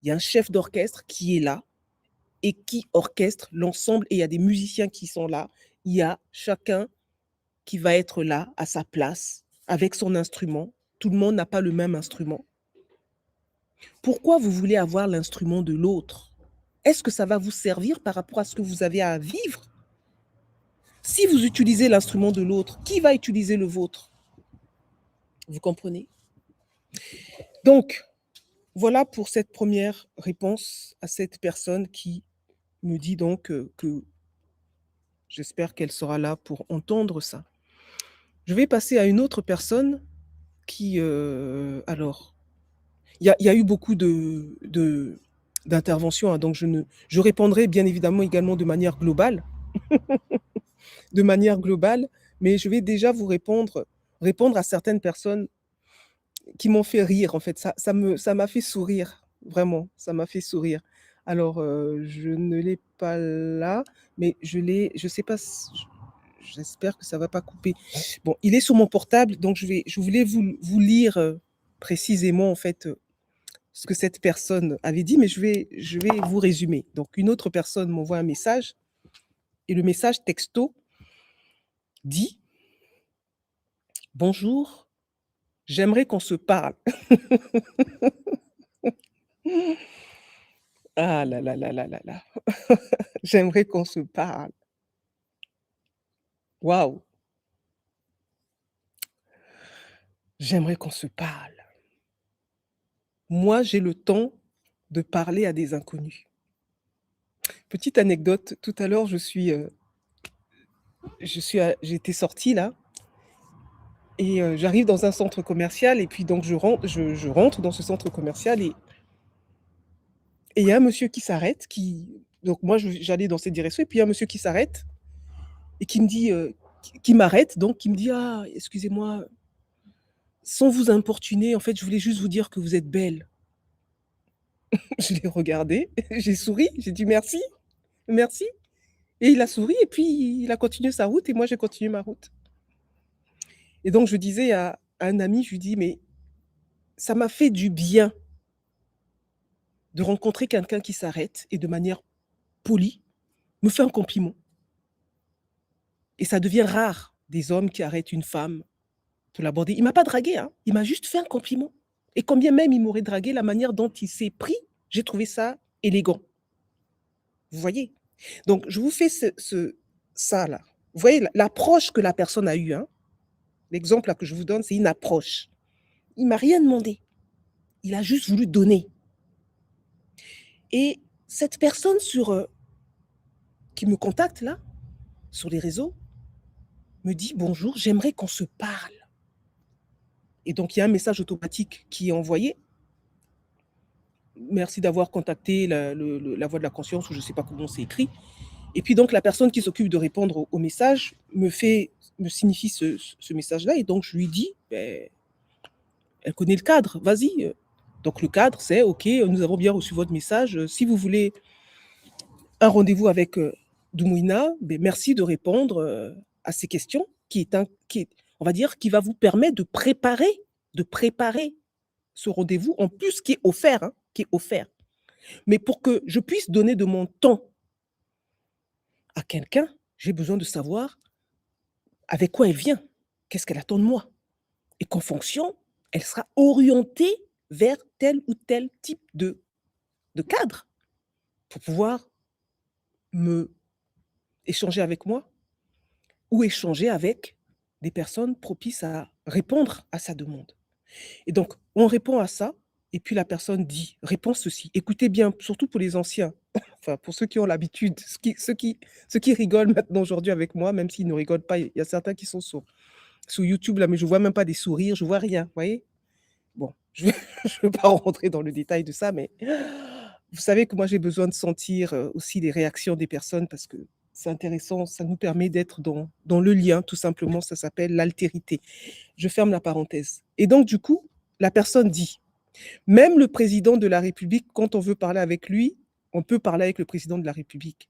Il y a un chef d'orchestre qui est là et qui orchestre l'ensemble et il y a des musiciens qui sont là. Il y a chacun qui va être là à sa place avec son instrument. Tout le monde n'a pas le même instrument. Pourquoi vous voulez avoir l'instrument de l'autre? Est-ce que ça va vous servir par rapport à ce que vous avez à vivre? Si vous utilisez l'instrument de l'autre, qui va utiliser le vôtre? Vous comprenez? Donc, voilà pour cette première réponse à cette personne qui me dit donc que j'espère qu'elle sera là pour entendre ça. Je vais passer à une autre personne qui, alors, il y a eu beaucoup d'interventions, hein, donc je répondrai bien évidemment également de manière globale, mais je vais déjà vous répondre à certaines personnes qui m'ont fait rire en fait. Ça m'a fait sourire, vraiment, ça m'a fait sourire. Alors, je ne l'ai pas là, mais je sais pas s j j'espère que ça va pas couper. Bon, il est sur mon portable, donc je voulais vous lire, précisément en fait, ce que cette personne avait dit, mais je vais vous résumer. Donc une autre personne m'envoie un message et le message texto dit: «Bonjour, j'aimerais qu'on se parle». Ah là là là là là là. J'aimerais qu'on se parle. Waouh! J'aimerais qu'on se parle. Moi, j'ai le temps de parler à des inconnus. Petite anecdote, tout à l'heure, j'étais sortie là et j'arrive dans un centre commercial et puis donc je rentre dans ce centre commercial et il y a un monsieur qui s'arrête, donc moi j'allais dans cette direction et puis il y a un monsieur qui s'arrête et qui me dit, qui m'arrête donc qui me dit: «Ah excusez-moi, sans vous importuner, en fait, je voulais juste vous dire que vous êtes belle». Je l'ai regardé, j'ai souri, j'ai dit: «Merci, merci» et il a souri et puis il a continué sa route et moi j'ai continué ma route et donc je disais à un ami, je lui dis: «Mais ça m'a fait du bien de rencontrer quelqu'un qui s'arrête et de manière polie me fait un compliment» et ça devient rare des hommes qui arrêtent une femme pour l'aborder. Il m'a pas dragué, hein, il m'a juste fait un compliment et quand bien même il m'aurait dragué, la manière dont il s'est pris, j'ai trouvé ça élégant. Vous voyez? Donc je vous fais ça là. Vous voyez l'approche que la personne a eue, hein? L'exemple là que je vous donne, c'est une approche. Il m'a rien demandé. Il a juste voulu donner et cette personne qui me contacte là, sur les réseaux, me dit: «Bonjour, j'aimerais qu'on se parle» et donc il y a un message automatique qui est envoyé. Merci d'avoir contacté la voix de la conscience ou je sais pas comment c'est écrit et puis donc la personne qui s'occupe de répondre au message me signifie ce message-là et donc je lui dis: «Beh, elle connaît le cadre, vas-y, donc le cadre c'est: «OK, nous avons bien reçu votre message, si vous voulez un rendez-vous avec, Doumoina, beh, merci de répondre, à ces questions qui est on va dire, qui va vous permettre de préparer ce rendez-vous en plus qui est offert, hein, qui est offert. Mais pour que je puisse donner de mon temps à quelqu'un, j'ai besoin de savoir avec quoi elle vient, qu'est-ce qu'elle attend de moi et qu'en fonction, elle sera orientée vers tel ou tel type de cadre pour pouvoir me échanger avec moi ou échanger avec des personnes propices à répondre à sa demande. Et donc, on répond à ça et puis la personne dit répond ceci. Écoutez bien, surtout pour les anciens, enfin pour ceux qui ont l'habitude, ceux qui rigolent maintenant aujourd'hui avec moi, même s'ils ne rigolent pas, il y a certains qui sont sur YouTube là, mais je vois même pas des sourires, je vois rien, vous voyez? Bon, je ne veux pas rentrer dans le détail de ça, mais vous savez que moi j'ai besoin de sentir, aussi les réactions des personnes parce que c'est intéressant, ça nous permet d'être dans le lien tout simplement, ça s'appelle l'altérité. Je ferme la parenthèse et donc du coup, la personne dit: «Même le président de la République, quand on veut parler avec lui, on peut parler avec le président de la République».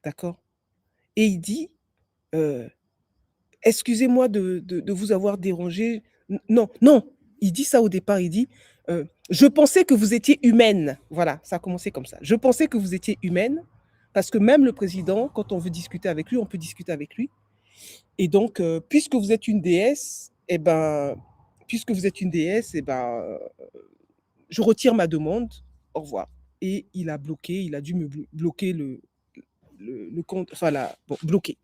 D'accord? Et il dit, heu: «Excusez-moi de vous avoir dérangé». Non, non, il dit ça au départ, il dit: Je pensais que vous étiez humaine. Voilà, ça a commencé comme ça. Je pensais que vous étiez humaine, parce que même le président, quand on veut discuter avec lui, on peut discuter avec lui. Et donc, puisque vous êtes une déesse, eh ben, je retire ma demande. Au revoir. Et il a bloqué, il a dû me bloquer le compte, enfin, bon, bloqué.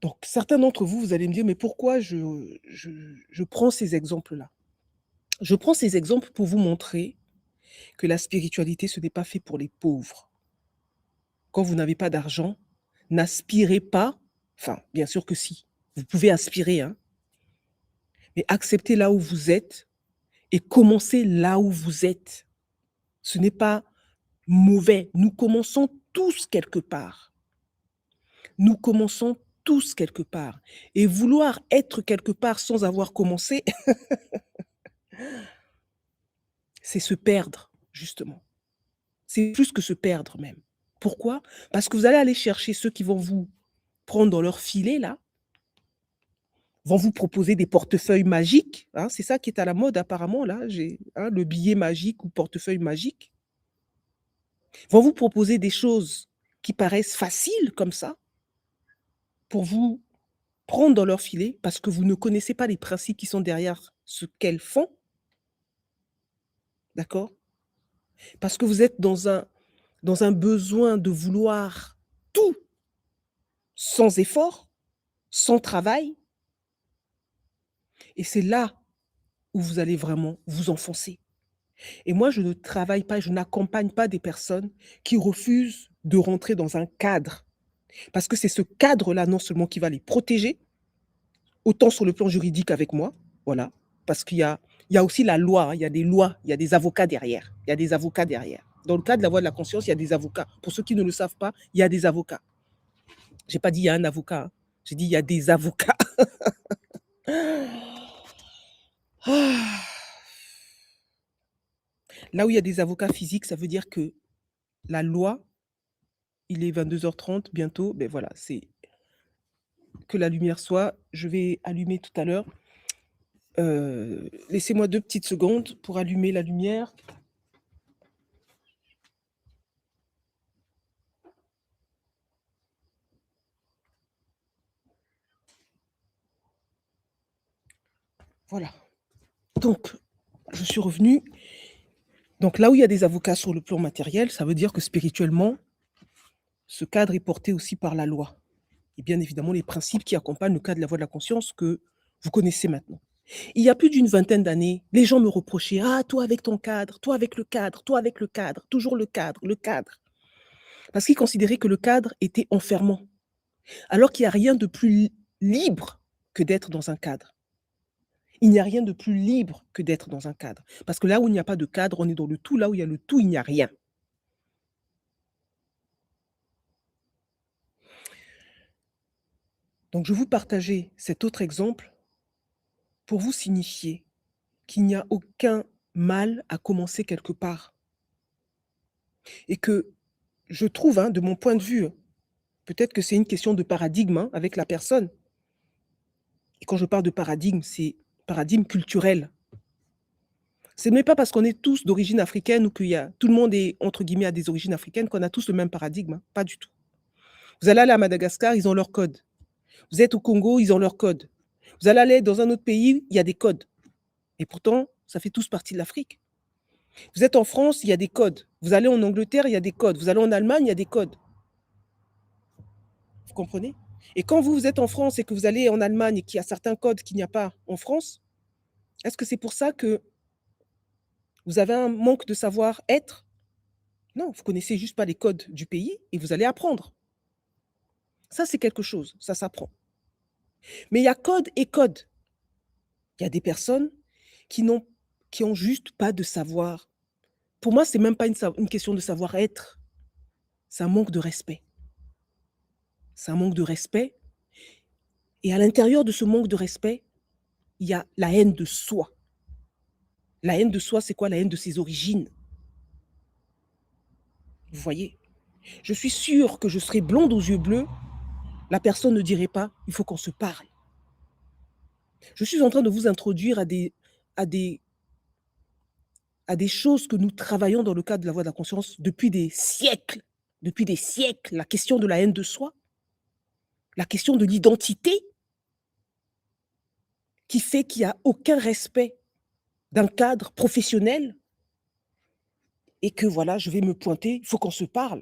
Donc, certains d'entre vous, vous allez me dire, mais pourquoi je prends ces exemples-là? Je prends ces exemples pour vous montrer que la spiritualité, ce n'est pas fait pour les pauvres. Quand vous n'avez pas d'argent, n'aspirez pas, enfin, bien sûr que si, vous pouvez aspirer, hein, mais acceptez là où vous êtes et commencez là où vous êtes. Ce n'est pas mauvais. Nous commençons tous quelque part. Nous commençons tous quelque part. Et vouloir être quelque part sans avoir commencé, c'est se perdre, justement. C'est plus que se perdre même. Pourquoi? Parce que vous allez aller chercher ceux qui vont vous prendre dans leur filet, là, vont vous proposer des portefeuilles magiques, hein, c'est ça qui est à la mode apparemment, là, le billet magique ou portefeuille magique. Vont vous proposer des choses qui paraissent faciles comme ça, pour vous prendre dans leur filet, parce que vous ne connaissez pas les principes qui sont derrière ce qu'elles font. D'accord? Parce que vous êtes dans un besoin de vouloir tout, sans effort, sans travail, et c'est là où vous allez vraiment vous enfoncer. Et moi, je ne travaille pas, je n'accompagne pas des personnes qui refusent de rentrer dans un cadre. Parce que c'est ce cadre-là, non seulement qui va les protéger, autant sur le plan juridique avec moi, voilà, parce qu'il y a aussi la loi, hein, il y a des lois, il y a des avocats derrière. Il y a des avocats derrière. Dans le cas de la voie de la conscience, il y a des avocats. Pour ceux qui ne le savent pas, il y a des avocats. J'ai pas dit il y a un avocat, hein, j'ai dit il y a des avocats. Ah. Là où il y a des avocats physiques, ça veut dire que la loi, il est 22h30 bientôt, ben voilà, c'est que la lumière soit. Je vais allumer tout à l'heure. Laissez-moi 2 petites secondes pour allumer la lumière. Voilà. Donc, je suis revenue. Donc là où il y a des avocats sur le plan matériel, ça veut dire que spirituellement, ce cadre est porté aussi par la loi. Et bien évidemment, les principes qui accompagnent le cadre de la voie de la conscience que vous connaissez maintenant. Il y a plus d'une vingtaine d'années, les gens me reprochaient: «Ah, toi avec ton cadre, toi avec le cadre, toi avec le cadre, toujours le cadre, le cadre». Parce qu'ils considéraient que le cadre était enfermant, alors qu'il n'y a rien de plus libre que d'être dans un cadre. Il n'y a rien de plus libre que d'être dans un cadre. Parce que là où il n'y a pas de cadre, on est dans le tout. Là où il y a le tout, il n'y a rien. Donc, je vous partageais cet autre exemple pour vous signifier qu'il n'y a aucun mal à commencer quelque part. Et que je trouve, hein, de mon point de vue, peut-être que c'est une question de paradigme, hein, avec la personne. Et quand je parle de paradigme, c'est paradigme culturel. Ce n'est pas parce qu'on est tous d'origine africaine ou tout le monde est, entre guillemets, a des origines africaines qu'on a tous le même paradigme, hein, pas du tout. Vous allez aller à Madagascar, ils ont leur code. Vous êtes au Congo, ils ont leur code. Vous allez aller dans un autre pays, il y a des codes. Et pourtant, ça fait tous partie de l'Afrique. Vous êtes en France, il y a des codes. Vous allez en Angleterre, il y a des codes. Vous allez en Allemagne, il y a des codes. Vous comprenez? Et quand vous êtes en France et que vous allez en Allemagne et qu'il y a certains codes qu'il n'y a pas en France, est-ce que c'est pour ça que vous avez un manque de savoir-être? Non, vous connaissez juste pas les codes du pays et vous allez apprendre. Ça, c'est quelque chose, ça s'apprend. Mais il y a code et code. Il y a des personnes qui ont juste pas de savoir. Pour moi, c'est même pas une question de savoir-être, c'est un manque de respect. C'est un manque de respect et à l'intérieur de ce manque de respect, il y a la haine de soi. La haine de soi, c'est quoi? La haine de ses origines. Vous voyez? Je suis sûre que je serais blonde aux yeux bleus, la personne ne dirait pas: «Il faut qu'on se parle». Je suis en train de vous introduire à des à des choses que nous travaillons dans le cadre de la voie de la conscience depuis des siècles. Depuis des siècles, la question de la haine de soi, la question de l'identité, qui fait qu'il n'y a aucun respect d'un cadre professionnel et que voilà, je vais me pointer, il faut qu'on se parle.